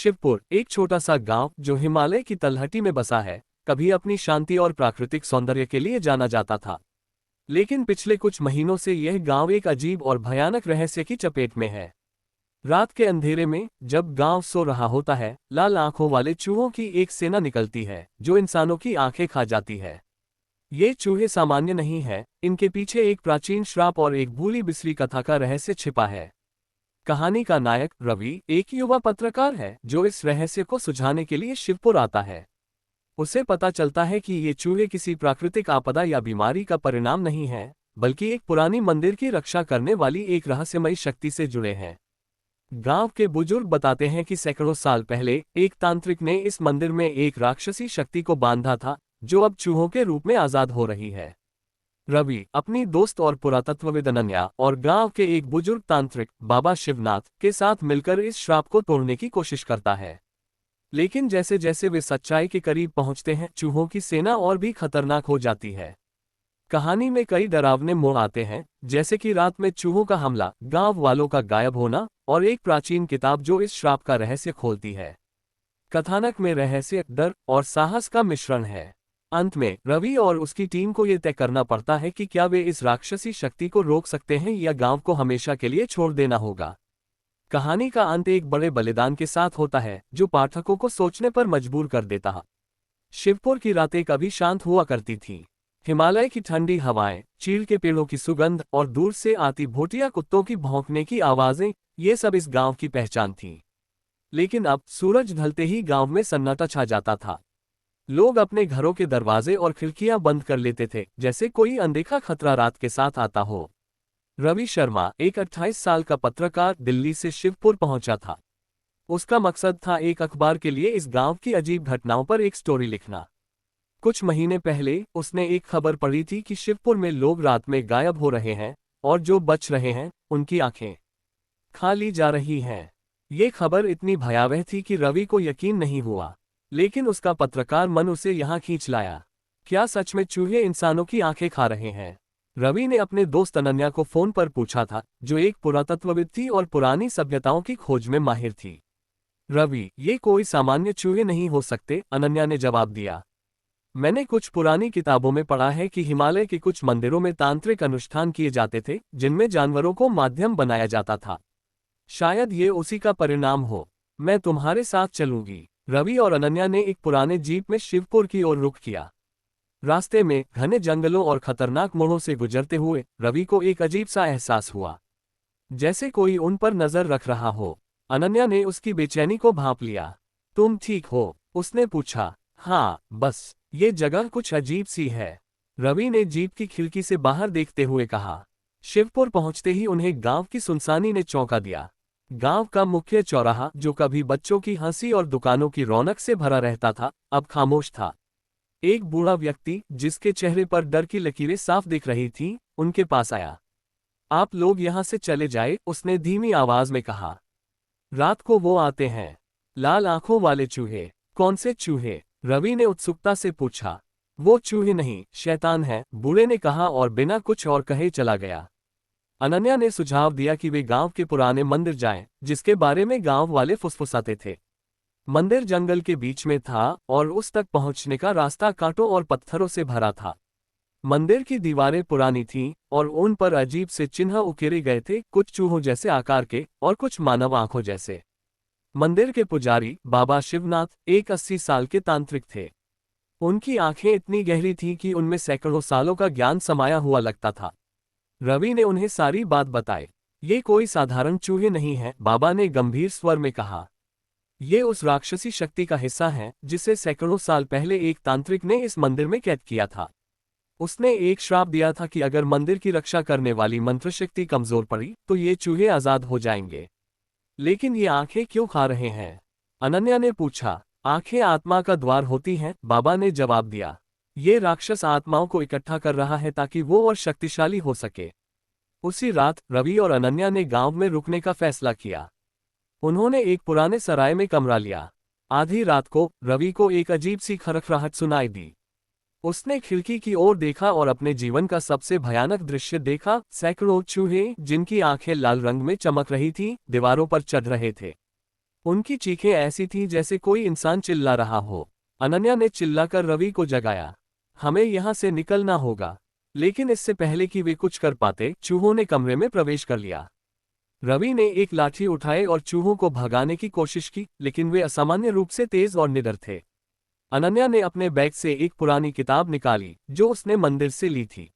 शिवपुर एक छोटा सा गांव जो हिमालय की तलहटी में बसा है, कभी अपनी शांति और प्राकृतिक सौंदर्य के लिए जाना जाता था। लेकिन पिछले कुछ महीनों से यह गांव एक अजीब और भयानक रहस्य की चपेट में है। रात के अंधेरे में जब गांव सो रहा होता है, लाल आंखों वाले चूहों की एक सेना निकलती है जो इंसानों की आंखें खा जाती है। ये चूहे सामान्य नहीं है, इनके पीछे एक प्राचीन श्राप और एक भूली बिसरी कथा का रहस्य छिपा है। कहानी का नायक रवि एक युवा पत्रकार है जो इस रहस्य को सुझाने के लिए शिवपुर आता है। उसे पता चलता है कि ये चूहे किसी प्राकृतिक आपदा या बीमारी का परिणाम नहीं है, बल्कि एक पुरानी मंदिर की रक्षा करने वाली एक रहस्यमयी शक्ति से जुड़े हैं। गांव के बुजुर्ग बताते हैं कि सैकड़ों साल पहले एक तांत्रिक ने इस मंदिर में एक राक्षसी शक्ति को बांधा था, जो अब चूहों के रूप में आजाद हो रही है। रवि अपनी दोस्त और पुरातत्वविद अनन्या और गांव के एक बुजुर्ग तांत्रिक बाबा शिवनाथ के साथ मिलकर इस श्राप को तोड़ने की कोशिश करता है। लेकिन जैसे जैसे वे सच्चाई के करीब पहुंचते हैं, चूहों की सेना और भी खतरनाक हो जाती है। कहानी में कई डरावने मोड़ आते हैं, जैसे कि रात में चूहों का हमला, गांव वालों का गायब होना और एक प्राचीन किताब जो इस श्राप का रहस्य खोलती है। कथानक में रहस्य, डर और साहस का मिश्रण है। अंत में रवि और उसकी टीम को यह तय करना पड़ता है कि क्या वे इस राक्षसी शक्ति को रोक सकते हैं या गांव को हमेशा के लिए छोड़ देना होगा। कहानी का अंत एक बड़े बलिदान के साथ होता है, जो पाठकों को सोचने पर मजबूर कर देता है। शिवपुर की रातें कभी शांत हुआ करती थीं। हिमालय की ठंडी हवाएं, चीड़ के पेड़ों की सुगंध और दूर से आती भोटिया कुत्तों की भौंकने की आवाजें, ये सब इस गांव की पहचान थीं। लेकिन अब सूरज ढलते ही गांव में सन्नाटा छा जाता था। लोग अपने घरों के दरवाजे और खिड़कियां बंद कर लेते थे, जैसे कोई अनदेखा खतरा रात के साथ आता हो। रवि शर्मा एक 28 साल का पत्रकार दिल्ली से शिवपुर पहुंचा था। उसका मकसद था एक अखबार के लिए इस गांव की अजीब घटनाओं पर एक स्टोरी लिखना। कुछ महीने पहले उसने एक खबर पढ़ी थी कि शिवपुर में लोग रात में गायब हो रहे हैं और जो बच रहे हैं उनकी आंखें खा ली जा रही हैं। ये खबर इतनी भयावह थी कि रवि को यकीन नहीं हुआ, लेकिन उसका पत्रकार मन उसे यहाँ खींच लाया। क्या सच में चूहे इंसानों की आंखें खा रहे हैं? रवि ने अपने दोस्त अनन्या को फोन पर पूछा था, जो एक पुरातत्वविद थी और पुरानी सभ्यताओं की खोज में माहिर थी। रवि, ये कोई सामान्य चूहे नहीं हो सकते, अनन्या ने जवाब दिया। मैंने कुछ पुरानी किताबों में पढ़ा है कि हिमालय के कुछ मंदिरों में तांत्रिक अनुष्ठान किए जाते थे, जिनमें जानवरों को माध्यम बनाया जाता था। शायद ये उसी का परिणाम हो। मैं तुम्हारे साथ चलूंगी। रवि और अनन्या ने एक पुराने जीप में शिवपुर की ओर रुख किया। रास्ते में घने जंगलों और खतरनाक मोड़ों से गुजरते हुए रवि को एक अजीब सा एहसास हुआ, जैसे कोई उन पर नजर रख रहा हो। अनन्या ने उसकी बेचैनी को भांप लिया। तुम ठीक हो? उसने पूछा। हाँ, बस ये जगह कुछ अजीब सी है, रवि ने जीप की खिड़की से बाहर देखते हुए कहा। शिवपुर पहुंचते ही उन्हें गांव की सुनसानी ने चौंका दिया। गांव का मुख्य चौराहा, जो कभी बच्चों की हंसी और दुकानों की रौनक से भरा रहता था, अब खामोश था। एक बूढ़ा व्यक्ति, जिसके चेहरे पर डर की लकीरें साफ दिख रही थीं, उनके पास आया। आप लोग यहां से चले जाए, उसने धीमी आवाज में कहा। रात को वो आते हैं, लाल आंखों वाले चूहे। कौन से चूहे? रवि ने उत्सुकता से पूछा। वो चूहे नहीं, शैतान है, बूढ़े ने कहा और बिना कुछ और कहे चला गया। अनन्या ने सुझाव दिया कि वे गांव के पुराने मंदिर जाएं, जिसके बारे में गांव वाले फुसफुसाते थे। मंदिर जंगल के बीच में था और उस तक पहुंचने का रास्ता कांटों और पत्थरों से भरा था। मंदिर की दीवारें पुरानी थीं और उन पर अजीब से चिन्ह उकेरे गए थे, कुछ चूहों जैसे आकार के और कुछ मानव आंखों जैसे। मंदिर के पुजारी बाबा शिवनाथ एक 80 साल के तांत्रिक थे। उनकी आंखें इतनी गहरी थीं कि उनमें सैकड़ों सालों का ज्ञान समाया हुआ लगता था। रवि ने उन्हें सारी बात बताई। ये कोई साधारण चूहे नहीं है, बाबा ने गंभीर स्वर में कहा। ये उस राक्षसी शक्ति का हिस्सा है जिसे सैकड़ों साल पहले एक तांत्रिक ने इस मंदिर में कैद किया था। उसने एक श्राप दिया था कि अगर मंदिर की रक्षा करने वाली मंत्र शक्ति कमजोर पड़ी तो ये चूहे आजाद हो जाएंगे। लेकिन ये आंखें क्यों खा रहे हैं? अनन्या ने पूछा। आंखें आत्मा का द्वार होती हैं, बाबा ने जवाब दिया। ये राक्षस आत्माओं को इकट्ठा कर रहा है ताकि वो और शक्तिशाली हो सके। उसी रात रवि और अनन्या ने गांव में रुकने का फैसला किया। उन्होंने एक पुराने सराय में कमरा लिया। आधी रात को रवि को एक अजीब सी खरखराहट सुनाई दी। उसने खिड़की की ओर देखा और अपने जीवन का सबसे भयानक दृश्य देखा। सैकड़ों चूहे, जिनकी आंखें लाल रंग में चमक रही थीं, दीवारों पर चढ़ रहे थे। उनकी चीखें ऐसी थीं जैसे कोई इंसान चिल्ला रहा हो। अनन्या ने चिल्लाकर रवि को जगाया। हमें यहाँ से निकलना होगा। लेकिन इससे पहले कि वे कुछ कर पाते, चूहों ने कमरे में प्रवेश कर लिया। रवि ने एक लाठी उठाई और चूहों को भगाने की कोशिश की, लेकिन वे असामान्य रूप से तेज और निडर थे। अनन्या ने अपने बैग से एक पुरानी किताब निकाली जो उसने मंदिर से ली थी।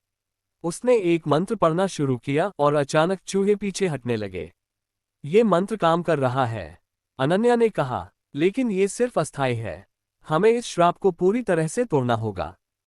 उसने एक मंत्र पढ़ना शुरू किया और अचानक चूहे पीछे हटने लगे। ये मंत्र काम कर रहा है, अनन्या ने कहा, लेकिन ये सिर्फ अस्थायी है। हमें इस श्राप को पूरी तरह से तोड़ना होगा।